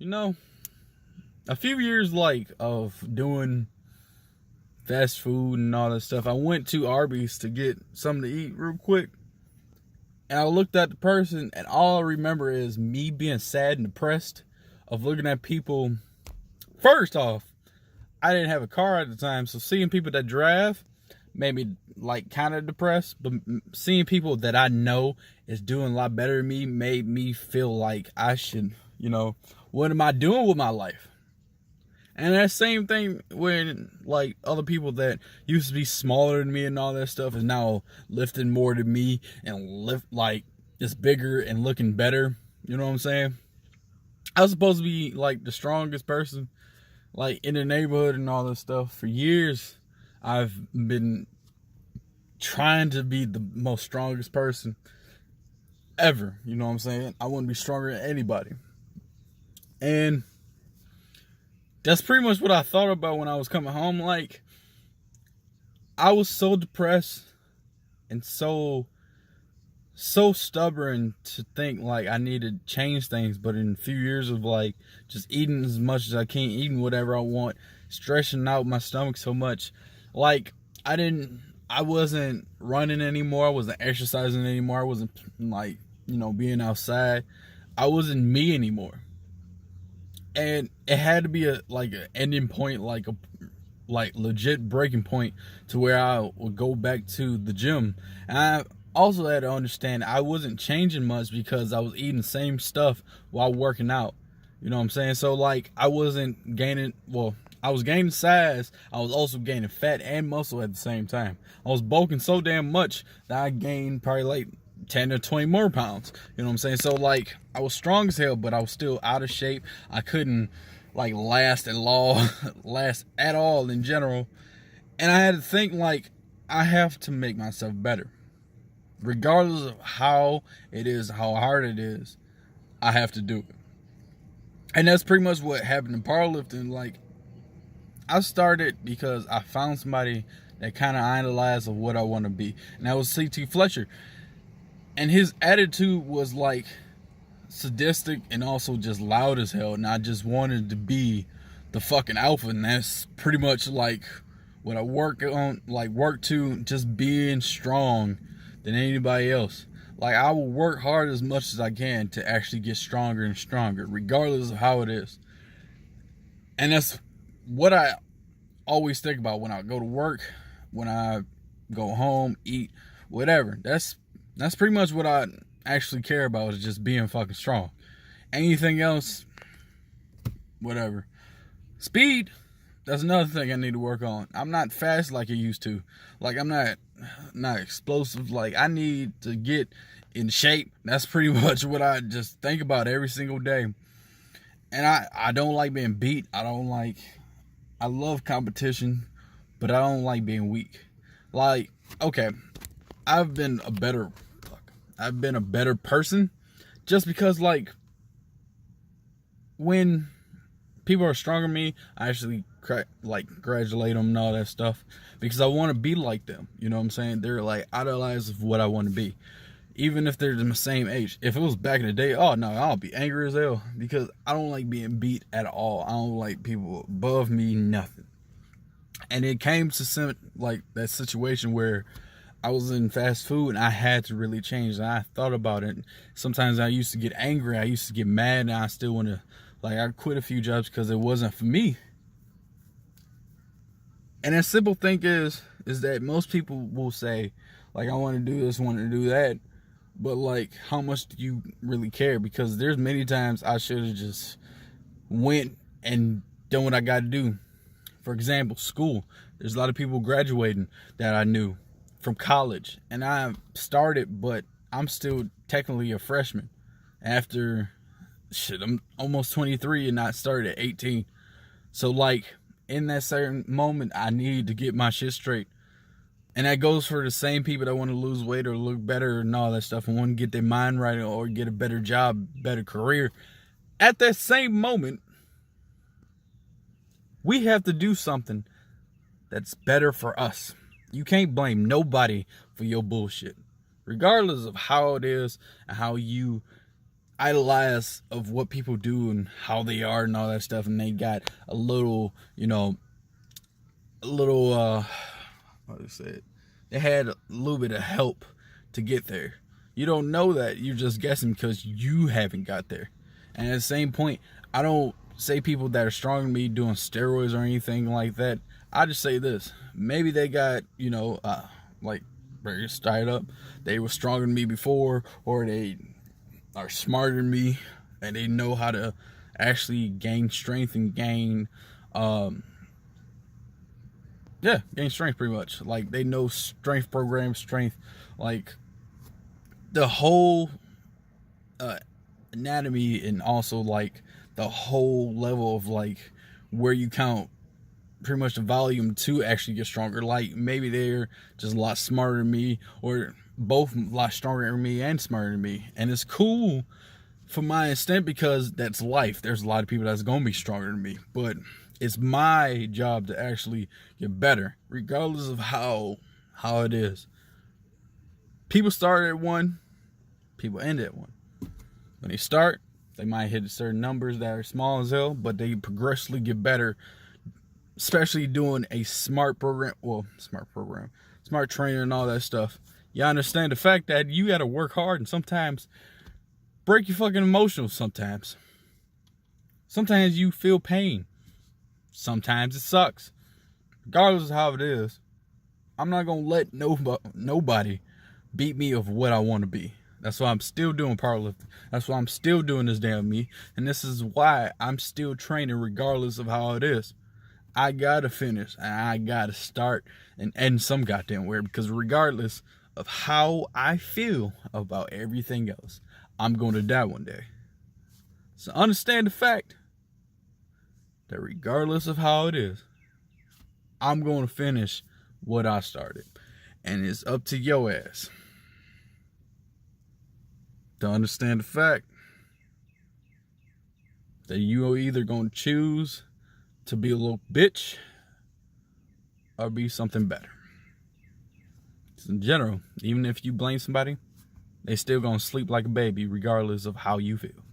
You know, a few years of doing fast food and all that stuff, I went to Arby's to get something to eat real quick. And I looked at the person, and all I remember is me being sad and depressed of looking at people. First off, I didn't have a car at the time, so seeing people that drive made me kind of depressed. But seeing people that I know is doing a lot better than me made me feel like I should, what am I doing with my life? And that same thing when other people that used to be smaller than me and all that stuff is now lifting more than me and lift just bigger and looking better. You know what I'm saying? I was supposed to be the strongest person in the neighborhood and all this stuff. For years I've been trying to be the most strongest person ever. You know what I'm saying? I want to be stronger than anybody. And that's pretty much what I thought about when I was coming home. I was so depressed and so stubborn to think I need to change things. But in a few years of just eating as much as I can, eating whatever I want, stretching out my stomach so much, I wasn't running anymore. I wasn't exercising anymore. I wasn't being outside. I wasn't me anymore. And it had to be a ending point, a legit breaking point to where I would go back to the gym. And I also had to understand I wasn't changing much because I was eating the same stuff while working out. You know what I'm saying? So I wasn't gaining, I was gaining size. I was also gaining fat and muscle at the same time. I was bulking so damn much that I gained probably 10 or 20 more pounds. You know what I'm saying? So I was strong as hell, but I was still out of shape. I couldn't last at all in general. And I had to think I have to make myself better. Regardless of how it is, how hard it is, I have to do it. And that's pretty much what happened in powerlifting. I started because I found somebody that kind of idolized of what I want to be. And that was C.T. Fletcher. And his attitude was sadistic and also just loud as hell. And I just wanted to be the fucking alpha. And that's pretty much what I work to, just being strong than anybody else. I will work hard as much as I can to actually get stronger and stronger, regardless of how it is. And that's what I always think about when I go to work, when I go home, eat, whatever. That's pretty much what I actually care about, is just being fucking strong. Anything else, whatever. Speed, that's another thing I need to work on. I'm not fast like I used to. I'm not explosive. I need to get in shape. That's pretty much what I just think about every single day. And I don't like being beat. I love competition, but I don't like being weak. Okay, I've been a better person just because when people are stronger than me, I actually congratulate them and all that stuff because I want to be like them. You know what I'm saying? They're idolized of what I want to be, even if they're the same age. If it was back in the day, oh no, I'll be angry as hell because I don't like being beat at all. I don't like people above me, nothing. And it came to that situation where I was in fast food and I had to really change. And I thought about it. Sometimes I used to get angry. I used to get mad, and I still want to, I quit a few jobs because it wasn't for me. And a simple thing is that most people will say, I want to do this, want to do that. But how much do you really care? Because there's many times I should have just went and done what I got to do. For example, school. There's a lot of people graduating that I knew from college, and I started, but I'm still technically a freshman after I'm almost 23 and I started at 18. So in that certain moment, I need to get my shit straight. And that goes for the same people that want to lose weight or look better and all that stuff and want to get their mind right or get a better job, better career. At that same moment, we have to do something that's better for us. You can't blame nobody for your bullshit, regardless of how it is and how you idolize of what people do and how they are and all that stuff, and they got a little, what do you say it? They had a little bit of help to get there. You don't know that. You're just guessing because you haven't got there. And at the same point, I don't say people that are stronger than me doing steroids or anything like that. I just say this. Maybe they got, like very tied up. They were stronger than me before, or they are smarter than me, and they know how to actually gain strength and gain strength pretty much. Like, they know strength programs, strength, like the whole anatomy, and also like the whole level of like where you count pretty much the volume to actually get stronger. Like, maybe they're just a lot smarter than me, or both a lot stronger than me and smarter than me. And it's cool for my extent, because that's life. There's a lot of people that's gonna be stronger than me, but it's my job to actually get better, regardless of how it is. People start at one, people end at one. When they start, they might hit certain numbers that are small as hell, but they progressively get better, especially doing a smart training and all that stuff. You understand the fact that you got to work hard and sometimes break your fucking emotions sometimes. Sometimes you feel pain. Sometimes it sucks. Regardless of how it is, I'm not going to let nobody beat me of what I want to be. That's why I'm still doing powerlifting. That's why I'm still doing this damn me. And this is why I'm still training regardless of how it is. I gotta finish, and I gotta start and end some goddamn where, because regardless of how I feel about everything else, I'm going to die one day. So understand the fact that regardless of how it is, I'm going to finish what I started. And it's up to your ass to understand the fact that you are either going to choose to be a little bitch or be something better. In general, even if you blame somebody, they still gonna sleep like a baby regardless of how you feel.